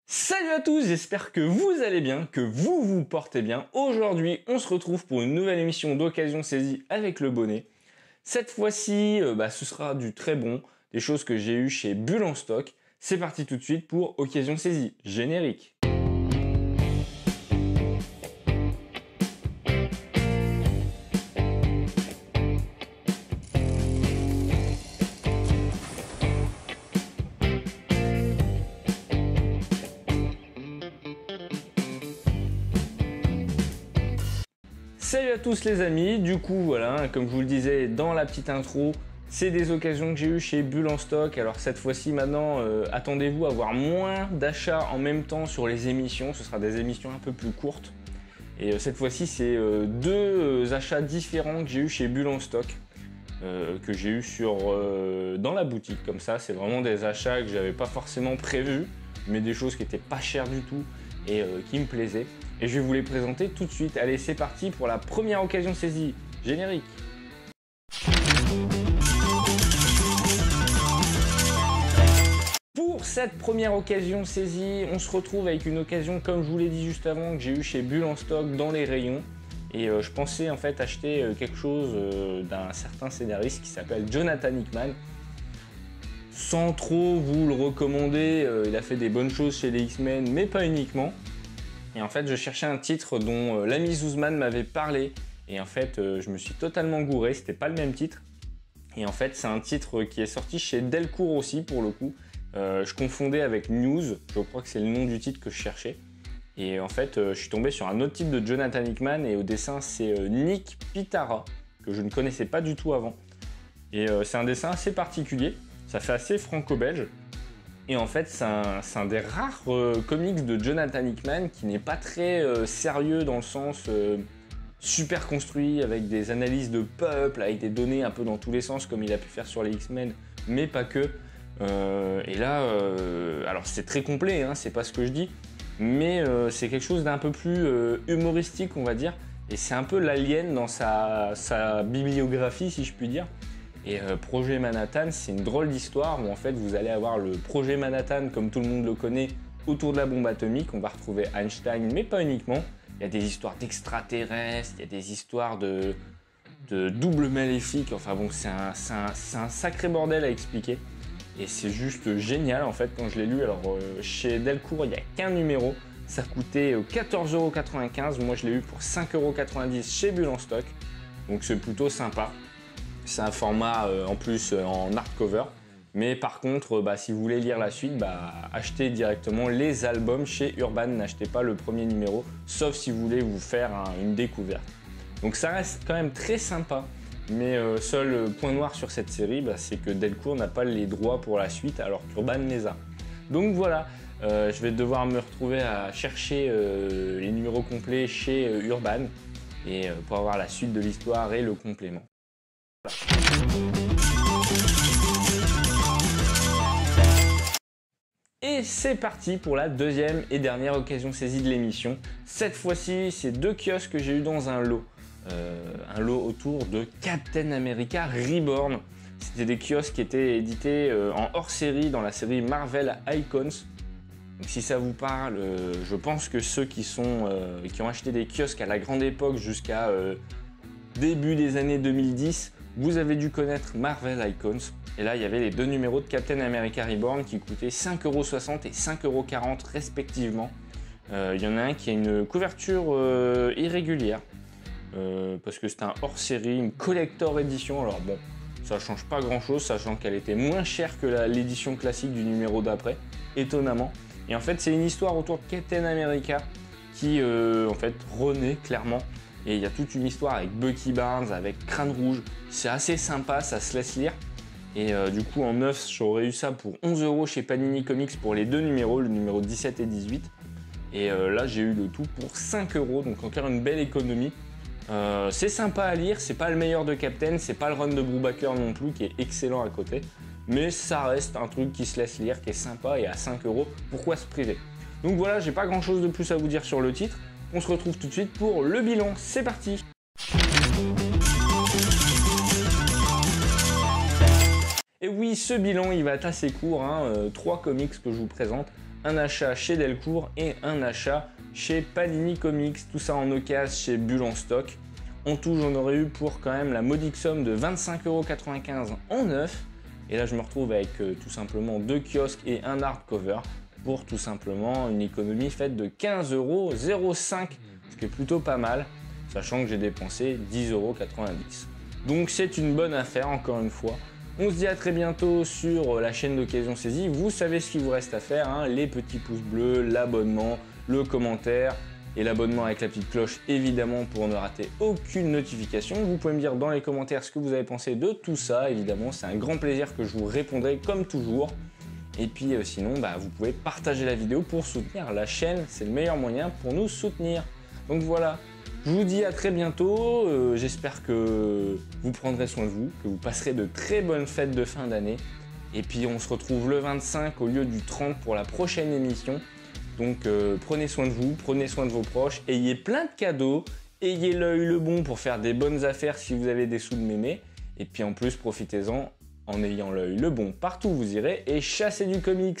Salut à tous, j'espère que vous allez bien, que vous vous portez bien. Aujourd'hui, on se retrouve pour une nouvelle émission d'Occasion Saisie avec le bonnet. Cette fois-ci, ce sera du très bon, des choses que j'ai eues chez Bulle en stock. C'est parti tout de suite pour Occasion Saisie, générique. Salut à tous les amis, du coup voilà, comme je vous le disais dans la petite intro, c'est des occasions que j'ai eues chez Bulle en stock. Alors cette fois-ci maintenant, attendez-vous à avoir moins d'achats en même temps sur les émissions, ce sera des émissions un peu plus courtes. Et cette fois-ci c'est deux achats différents que j'ai eu chez Bulle en stock, que j'ai eu dans la boutique comme ça. C'est vraiment des achats que j'avais pas forcément prévus, mais des choses qui étaient pas chères du tout et qui me plaisaient. Et je vais vous les présenter tout de suite. Allez, c'est parti pour la première occasion saisie. Générique. Pour cette première occasion saisie, on se retrouve avec une occasion, comme je vous l'ai dit juste avant, que j'ai eu chez Bulle en stock dans les rayons. Et je pensais en fait acheter quelque chose d'un certain scénariste qui s'appelle Jonathan Hickman. Sans trop vous le recommander, il a fait des bonnes choses chez les X-Men, mais pas uniquement. Et en fait, je cherchais un titre dont l'ami Zuzman m'avait parlé. Et en fait, je me suis totalement gouré, c'était pas le même titre. Et en fait, c'est un titre qui est sorti chez Delcourt aussi, pour le coup. Je confondais avec News, je crois que c'est le nom du titre que je cherchais. Et en fait, je suis tombé sur un autre titre de Jonathan Hickman, et au dessin, c'est Nick Pitara, que je ne connaissais pas du tout avant. Et c'est un dessin assez particulier, ça fait assez franco-belge. Et en fait, c'est un des rares comics de Jonathan Hickman qui n'est pas très sérieux dans le sens super construit, avec des analyses de peuple, avec des données un peu dans tous les sens comme il a pu faire sur les X-Men, mais pas que. Et là, alors c'est très complet, hein, c'est pas ce que je dis, mais c'est quelque chose d'un peu plus humoristique, on va dire. Et c'est un peu l'alien dans sa bibliographie, si je puis dire. Et Projet Manhattan, c'est une drôle d'histoire où en fait vous allez avoir le Projet Manhattan comme tout le monde le connaît autour de la bombe atomique. On va retrouver Einstein, mais pas uniquement. Il y a des histoires d'extraterrestres, il y a des histoires de double maléfique. Enfin bon, c'est un sacré bordel à expliquer. Et c'est juste génial en fait quand je l'ai lu. Alors chez Delcourt, il n'y a qu'un numéro. Ça coûtait 14,95 €. Moi je l'ai eu pour 5,90 € chez Bulle en stock. Donc c'est plutôt sympa. C'est un format en plus en hardcover, mais par contre, si vous voulez lire la suite, achetez directement les albums chez Urban, n'achetez pas le premier numéro, sauf si vous voulez vous faire une découverte. Donc ça reste quand même très sympa, mais seul point noir sur cette série, c'est que Delcourt n'a pas les droits pour la suite, alors qu'Urban les a. Donc voilà, je vais devoir me retrouver à chercher les numéros complets chez Urban, et pour avoir la suite de l'histoire et le complément. Et c'est parti pour la deuxième et dernière occasion saisie de l'émission. Cette fois-ci, c'est deux kiosques que j'ai eu dans un lot. Un lot autour de Captain America Reborn. C'était des kiosques qui étaient édités en hors-série dans la série Marvel Icons. Donc si ça vous parle, je pense que ceux qui ont acheté des kiosques à la grande époque jusqu'à début des années 2010, vous avez dû connaître Marvel Icons. Et là, il y avait les deux numéros de Captain America Reborn qui coûtaient 5,60 € et 5,40 € respectivement. Il y en a un qui a une couverture irrégulière, parce que c'est un hors-série, une collector edition. Alors bon, ça change pas grand-chose, sachant qu'elle était moins chère que l'édition classique du numéro d'après, étonnamment. Et en fait, c'est une histoire autour de Captain America qui, en fait, renaît clairement. Et il y a toute une histoire avec Bucky Barnes, avec Crâne Rouge. C'est assez sympa, ça se laisse lire. Et du coup, en neuf, j'aurais eu ça pour 11 € chez Panini Comics pour les deux numéros, le numéro 17 et 18. Et là, j'ai eu le tout pour 5 €, donc encore une belle économie. C'est sympa à lire, c'est pas le meilleur de Captain, c'est pas le run de Brubaker non plus, qui est excellent à côté. Mais ça reste un truc qui se laisse lire, qui est sympa, et à 5 €, pourquoi se priver? Donc voilà, j'ai pas grand chose de plus à vous dire sur le titre. On se retrouve tout de suite pour le bilan, c'est parti! Et oui, ce bilan il va être assez court, 3 comics que je vous présente. un achat chez Delcourt et un achat chez Panini Comics, tout ça en occasion chez Bulle en stock. En tout, j'en aurais eu pour quand même la modique somme de 25,95 € en neuf. Et là, je me retrouve avec tout simplement 2 kiosques et un hardcover pour tout simplement une économie faite de 15,05 €, ce qui est plutôt pas mal, sachant que j'ai dépensé 10,90 €. Donc c'est une bonne affaire, encore une fois. On se dit à très bientôt sur la chaîne d'Occasion Saisie. Vous savez ce qu'il vous reste à faire, hein, les petits pouces bleus, l'abonnement, le commentaire et l'abonnement avec la petite cloche évidemment pour ne rater aucune notification. Vous pouvez me dire dans les commentaires ce que vous avez pensé de tout ça, évidemment c'est un grand plaisir que je vous répondrai comme toujours. Et puis sinon vous pouvez partager la vidéo pour soutenir la chaîne, c'est le meilleur moyen pour nous soutenir. Donc voilà, je vous dis à très bientôt, j'espère que vous prendrez soin de vous, que vous passerez de très bonnes fêtes de fin d'année. Et puis on se retrouve le 25 au lieu du 30 pour la prochaine émission. Donc prenez soin de vous, prenez soin de vos proches, ayez plein de cadeaux, ayez l'œil le bon pour faire des bonnes affaires si vous avez des sous de mémé. Et puis en plus profitez-en en ayant l'œil le bon partout où vous irez et chassez du comics.